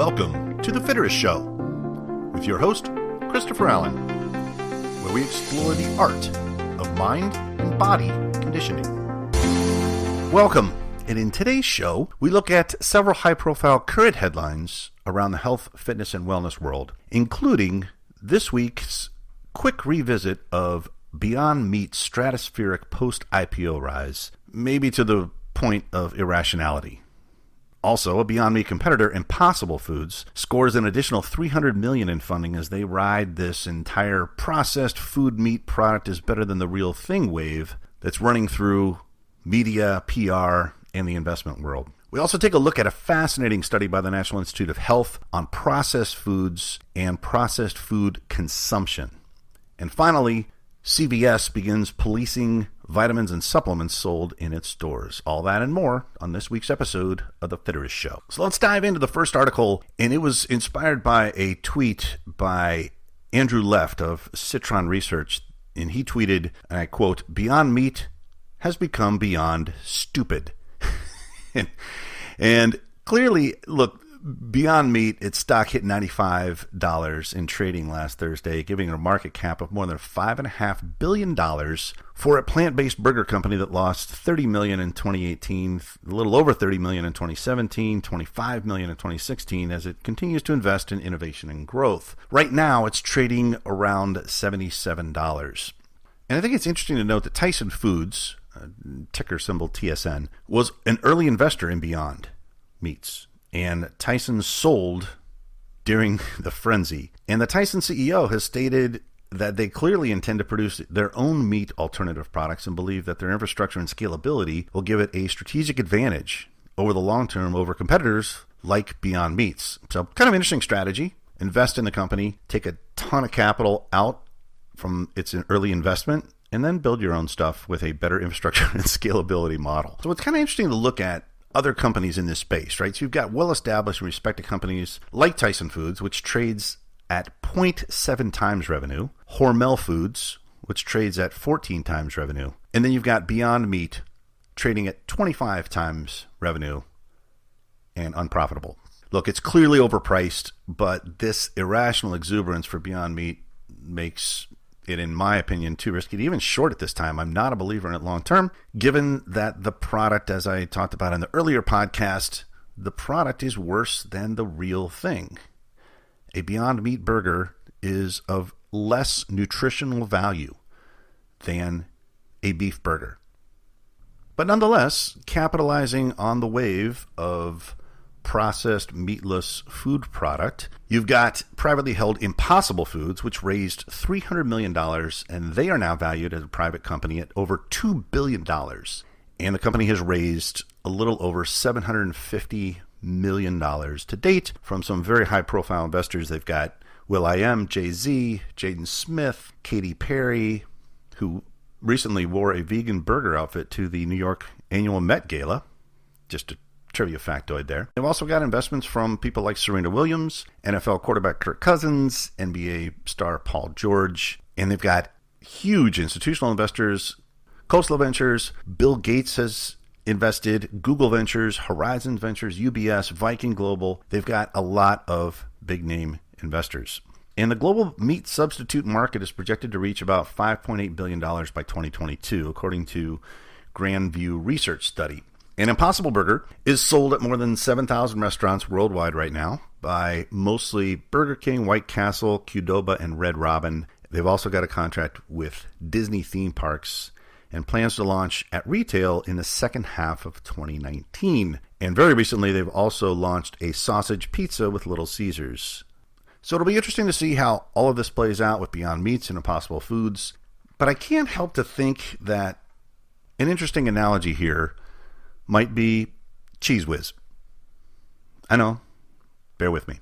Welcome to the Fitterest Show with your host, Christopher Allen, where we explore the art of mind and body conditioning. Welcome, and in today's show, we look at several high-profile current headlines around the health, fitness, and wellness world, including this week's quick revisit of Beyond Meat's stratospheric post-IPO rise, maybe to the point of irrationality. Also, a Beyond Meat competitor, Impossible Foods, scores an additional $300 million in funding as they ride this entire processed food meat product is better than the real thing wave that's running through media, PR, and the investment world. We also take a look at a fascinating study by the National Institute of Health on processed foods and processed food consumption. And finally, CVS begins policing vitamins and supplements sold in its stores. All that and more on this week's episode of The Fitterest Show. So let's dive into the first article, and it was inspired by a tweet by Andrew Left of Citron Research, and he tweeted, and I quote, "Beyond Meat has become beyond stupid." and clearly, look, Beyond Meat, its stock hit $95 in trading last Thursday, giving it a market cap of more than $5.5 billion for a plant-based burger company that lost $30 million in 2018, a little over $30 million in 2017, $25 million in 2016, as it continues to invest in innovation and growth. Right now, it's trading around $77. And I think it's interesting to note that Tyson Foods, ticker symbol TSN, was an early investor in Beyond Meats. And Tyson sold during the frenzy. And the Tyson CEO has stated that they clearly intend to produce their own meat alternative products and believe that their infrastructure and scalability will give it a strategic advantage over the long term over competitors like Beyond Meats. So kind of interesting strategy. Invest in the company, take a ton of capital out from its early investment, and then build your own stuff with a better infrastructure and scalability model. So it's kind of interesting to look at other companies in this space, right? So you've got well-established and respected companies like Tyson Foods, which trades at 0.7 times revenue, Hormel Foods, which trades at 14 times revenue, and then you've got Beyond Meat trading at 25 times revenue and unprofitable. Look, it's clearly overpriced, but this irrational exuberance for Beyond Meat makes it, in my opinion, too risky to even short at this time. I'm not a believer in it long term, given that the product, as I talked about in the earlier podcast, the product is worse than the real thing. A Beyond Meat burger is of less nutritional value than a beef burger. But nonetheless, capitalizing on the wave of processed meatless food product, you've got privately held Impossible Foods, which raised $300 million, and they are now valued as a private company at over $2 billion. And the company has raised a little over $750 million to date from some very high-profile investors. They've got will.i.am, Jay-Z, Jaden Smith, Katy Perry, who recently wore a vegan burger outfit to the New York annual Met Gala, just a trivia factoid there. They've also got investments from people like Serena Williams, NFL quarterback Kirk Cousins, NBA star Paul George, and they've got huge institutional investors, Khosla Ventures, Bill Gates has invested, Google Ventures, Horizon Ventures, UBS, Viking Global. They've got a lot of big name investors. And the global meat substitute market is projected to reach about $5.8 billion by 2022, according to Grand View Research Study. An Impossible Burger is sold at more than 7,000 restaurants worldwide right now by mostly Burger King, White Castle, Qdoba, and Red Robin. They've also got a contract with Disney theme parks and plans to launch at retail in the second half of 2019. And very recently, they've also launched a sausage pizza with Little Caesars. So it'll be interesting to see how all of this plays out with Beyond Meats and Impossible Foods. But I can't help to think that an interesting analogy here might be Cheese Whiz. I know, bear with me.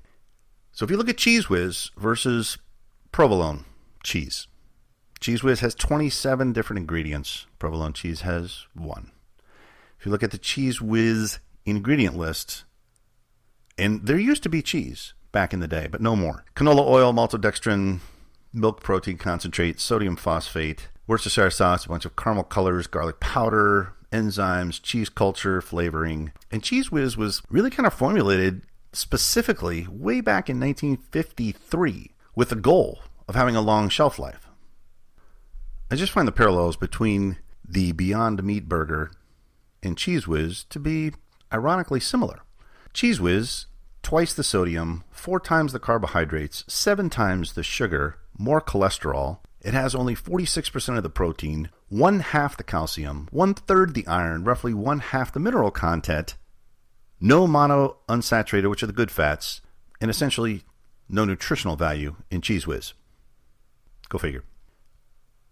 So if you look at Cheese Whiz versus provolone cheese, Cheese Whiz has 27 different ingredients. Provolone cheese has 1. If you look at the Cheese Whiz ingredient list, and there used to be cheese back in the day, but no more. Canola oil, maltodextrin, milk protein concentrate, sodium phosphate, Worcestershire sauce, a bunch of caramel colors, garlic powder, enzymes, cheese culture, flavoring. And Cheese Whiz was really kind of formulated specifically way back in 1953 with the goal of having a long shelf life. I just find the parallels between the Beyond Meat burger and Cheez Whiz to be ironically similar. Cheez Whiz, twice the sodium, 4 times the carbohydrates, 7 times the sugar, more cholesterol. It has only 46% of the protein, 1/2 the calcium, 1/3 the iron, roughly 1/2 the mineral content, no monounsaturated, which are the good fats, and essentially no nutritional value in Cheez Whiz. Go figure.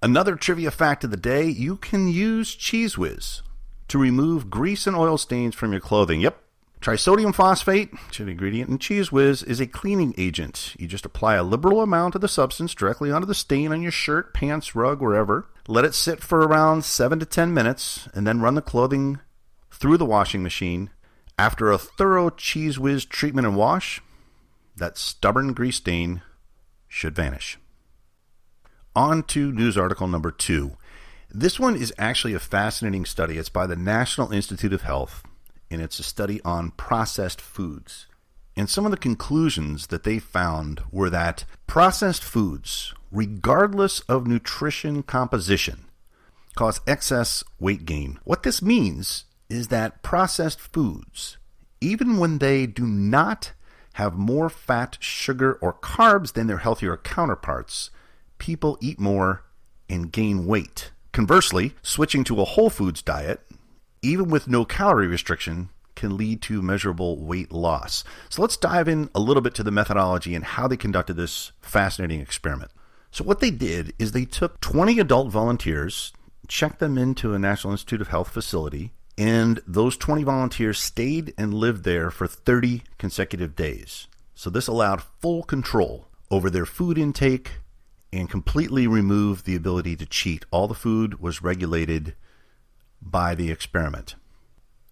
Another trivia fact of the day, you can use Cheez Whiz to remove grease and oil stains from your clothing. Yep. Trisodium phosphate, which is an ingredient in Cheez Whiz, is a cleaning agent. You just apply a liberal amount of the substance directly onto the stain on your shirt, pants, rug, wherever. Let it sit for around 7 to 10 minutes, and then run the clothing through the washing machine. After a thorough Cheez Whiz treatment and wash, that stubborn grease stain should vanish. On to news article number 2. This one is actually a fascinating study. It's by the National Institute of Health, and it's a study on processed foods. And some of the conclusions that they found were that processed foods, regardless of nutrition composition, cause excess weight gain. What this means is that processed foods, even when they do not have more fat, sugar, or carbs than their healthier counterparts, people eat more and gain weight. Conversely, switching to a whole foods diet, even with no calorie restriction, can lead to measurable weight loss. So let's dive in a little bit to the methodology and how they conducted this fascinating experiment. So what they did is they took 20 adult volunteers, checked them into a National Institute of Health facility, and those 20 volunteers stayed and lived there for 30 consecutive days. So this allowed full control over their food intake and completely removed the ability to cheat. All the food was regulated by the experiment.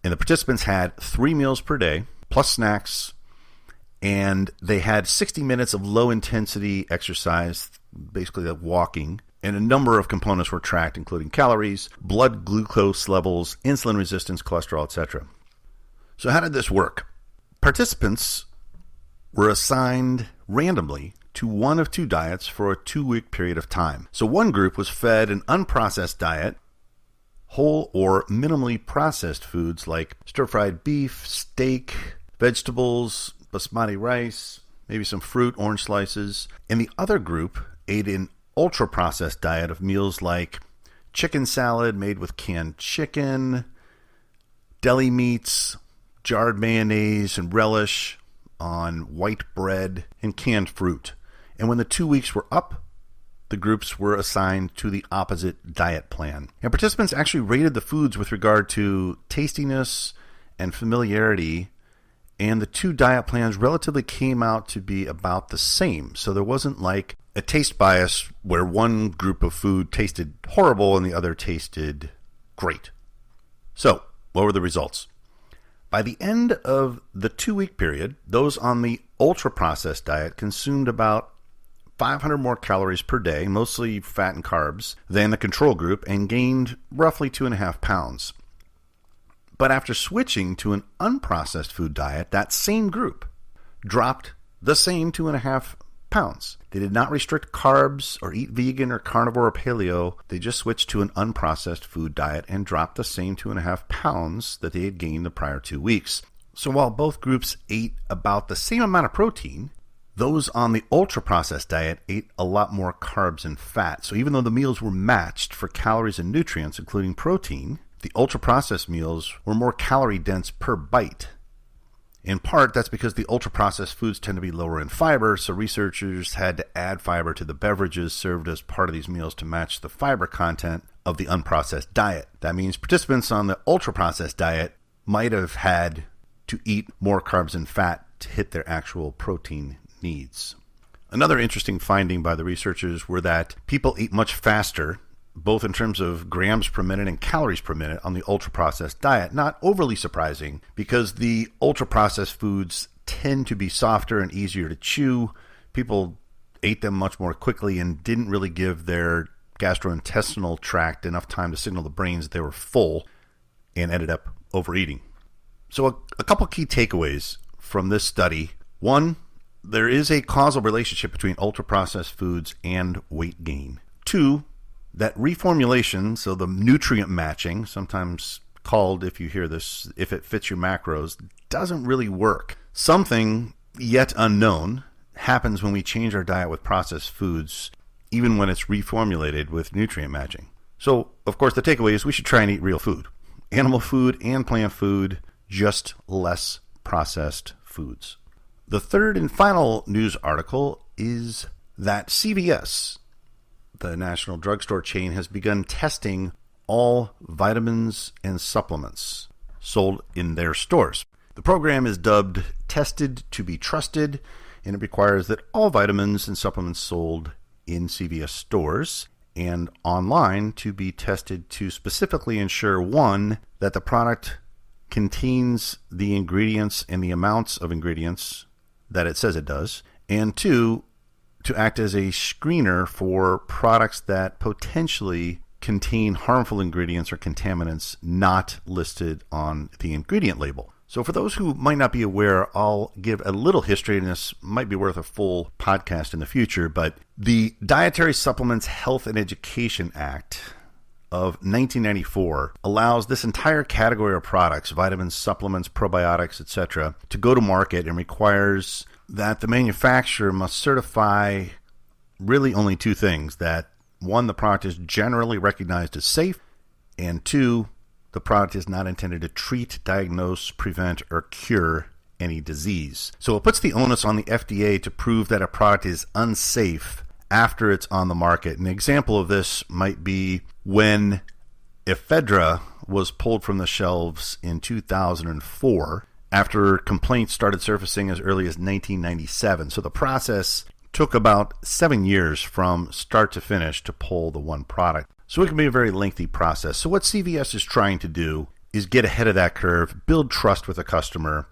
And the participants had 3 meals per day, plus snacks, and they had 60 minutes of low-intensity exercise, basically walking, and a number of components were tracked, including calories, blood glucose levels, insulin resistance, cholesterol, etc. So how did this work? Participants were assigned randomly to one of 2 diets for a 2-week period of time. So one group was fed an unprocessed diet, whole or minimally processed foods like stir-fried beef, steak, vegetables, basmati rice, maybe some fruit, orange slices. And the other group ate an ultra-processed diet of meals like chicken salad made with canned chicken, deli meats, jarred mayonnaise and relish on white bread, and canned fruit. And when the 2 weeks were up, the groups were assigned to the opposite diet plan. And participants actually rated the foods with regard to tastiness and familiarity, and the 2 diet plans relatively came out to be about the same. So there wasn't like a taste bias where one group of food tasted horrible and the other tasted great. So, what were the results? By the end of the 2-week period, those on the ultra-processed diet consumed about 500 more calories per day, mostly fat and carbs, than the control group, and gained roughly 2.5 pounds. But after switching to an unprocessed food diet, that same group dropped the same 2.5 pounds. They did not restrict carbs or eat vegan or carnivore or paleo. They just switched to an unprocessed food diet and dropped the same 2.5 pounds that they had gained the prior 2 weeks. So while both groups ate about the same amount of protein, those on the ultra-processed diet ate a lot more carbs and fat. So even though the meals were matched for calories and nutrients, including protein, the ultra-processed meals were more calorie-dense per bite. In part, that's because the ultra-processed foods tend to be lower in fiber, so researchers had to add fiber to the beverages served as part of these meals to match the fiber content of the unprocessed diet. That means participants on the ultra-processed diet might have had to eat more carbs and fat to hit their actual protein needs. Another interesting finding by the researchers were that people eat much faster, both in terms of grams per minute and calories per minute on the ultra-processed diet. Not overly surprising, because the ultra-processed foods tend to be softer and easier to chew. People ate them much more quickly and didn't really give their gastrointestinal tract enough time to signal the brains that they were full, and ended up overeating. So a couple key takeaways from this study. One, there is a causal relationship between ultra-processed foods and weight gain. Two, that reformulation, so the nutrient matching, sometimes called, if you hear this, if it fits your macros, doesn't really work. Something yet unknown happens when we change our diet with processed foods, even when it's reformulated with nutrient matching. So, of course, the takeaway is we should try and eat real food. Animal food and plant food, just less processed foods. The third and final news article is that CVS, the national drugstore chain, has begun testing all vitamins and supplements sold in their stores. The program is dubbed Tested to be Trusted, and it requires that all vitamins and supplements sold in CVS stores and online to be tested to specifically ensure, one, that the product contains the ingredients and the amounts of ingredients that it says it does, and two, to act as a screener for products that potentially contain harmful ingredients or contaminants not listed on the ingredient label. So for those who might not be aware, I'll give a little history, and this might be worth a full podcast in the future, but the Dietary Supplements Health and Education Act of 1994 allows this entire category of products, vitamins, supplements, probiotics, etc., to go to market, and requires that the manufacturer must certify really only two things: that one, the product is generally recognized as safe, and two, the product is not intended to treat, diagnose, prevent, or cure any disease. So it puts the onus on the FDA to prove that a product is unsafe after it's on the market. An example of this might be when ephedra was pulled from the shelves in 2004 after complaints started surfacing as early as 1997. So the process took about 7 years from start to finish to pull the one product. So it can be a very lengthy process. So what CVS is trying to do is get ahead of that curve, build trust with the customer,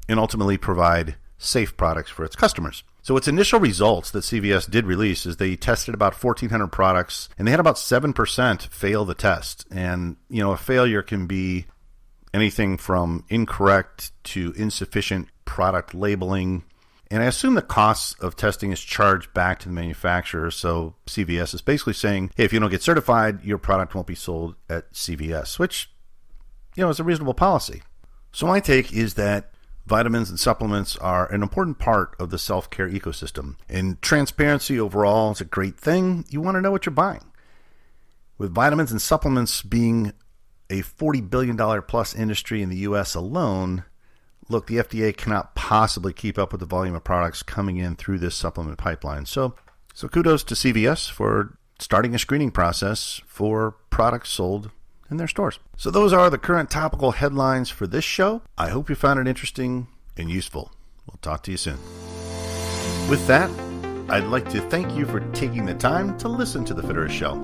and ultimately provide safe products for its customers. So its initial results that CVS did release is they tested about 1,400 products, and they had about 7% fail the test. And, a failure can be anything from incorrect to insufficient product labeling. And I assume the costs of testing is charged back to the manufacturer. So CVS is basically saying, hey, if you don't get certified, your product won't be sold at CVS, which, is a reasonable policy. So my take is that vitamins and supplements are an important part of the self-care ecosystem. And transparency overall is a great thing. You want to know what you're buying. With vitamins and supplements being a $40 billion plus industry in the U.S. alone, look, the FDA cannot possibly keep up with the volume of products coming in through this supplement pipeline. So kudos to CVS for starting a screening process for products sold in their stores. So those are the current topical headlines for this show. I hope you found it interesting and useful. We'll talk to you soon. With that, I'd like to thank you for taking the time to listen to The Fitterest Show.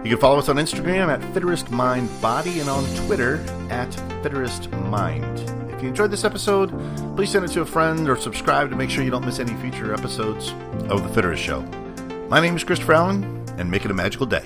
You can follow us on Instagram at FitterestMindBody and on Twitter at FitterestMind. If you enjoyed this episode, please send it to a friend or subscribe to make sure you don't miss any future episodes of The Fitterest Show. My name is Christopher Allen, and make it a magical day.